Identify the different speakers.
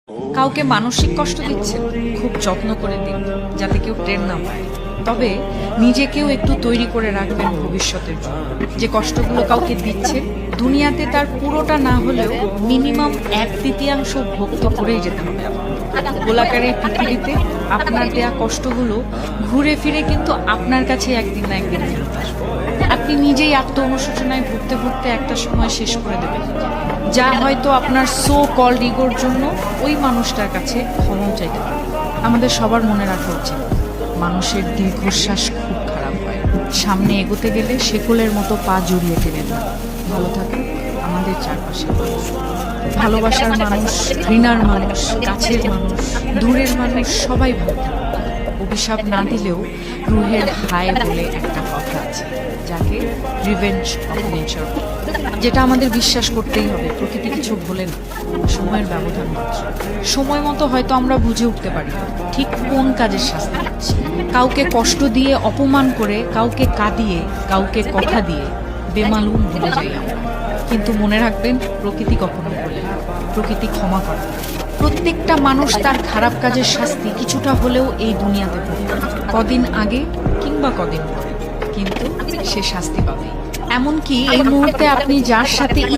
Speaker 1: কাউকে মানসিক কষ্ট দিচ্ছেন, খুব যত্ন করে দিন যাতে কেউ টের না পায়। তবে নিজেকেও একটু তৈরি করে রাখবেন ভবিষ্যতের জন্য। যে কষ্টগুলো কাউকে দিচ্ছে, দুনিয়াতে তার পুরোটা না হলেও মিনিমাম 1/3 ভোগ তো করেই যেতে হবে। গোলাকার এই পৃথিবীতে আপনার দেয়া কষ্টগুলো ঘুরে ফিরে কিন্তু আপনার কাছে একদিন না একদিন ফেরত আসবে। আপনি নিজেই আত্ম অনুশোচনায় ভুগতে ভুগতে একটা সময় শেষ করে দেবেন, যা হয়তো আপনার সো কল্ড ইগোর জন্য ওই মানুষটার কাছে ক্ষমাও চাইতে পারে। আমাদের সবার মনে রাখা উচিত, মানুষের দীর্ঘশ্বাস খুব খারাপ হয়। সামনে এগোতে গেলে শেকলের মতো পা জড়িয়ে টেনেন না। ভালো থাকে আমাদের চারপাশে ভালোবাসার মানুষ, ঘৃণার মানুষ, কাছের মানুষ, দূরের মানুষ, সবাই ভালো থাকে। অভিশাপ না দিলেও রুহের হায় বলে একটা কথা আছে, যাকে রিভেঞ্জ অফ নেচার, যেটা আমাদের বিশ্বাস করতেই হবে। প্রকৃতি কিছু ভোলে না, সময়ের ব্যবধান মাত্র। সময় মতো হয়তো আমরা বুঝে উঠতে পারি ঠিক কোন কাজের শাস্তি পাচ্ছি। কাউকে কষ্ট দিয়ে, অপমান করে, কাউকে কাঁদিয়ে, কাউকে কথা দিয়ে বেমালুম ভুলে যাই আমরা। কিন্তু মনে রাখবেন, প্রকৃতি কখনো ভোলে না, প্রকৃতি ক্ষমা করে। প্রত্যেকটা মানুষ তার খারাপ কাজের শাস্তি কিছুটা হলেও এই দুনিয়াতে ভোগ করে, কদিন আগে কিংবা কদিন পরে, কিন্তু সে শাস্তি পাবে। এমনকি এই মুহূর্তে আপনি যার সাথে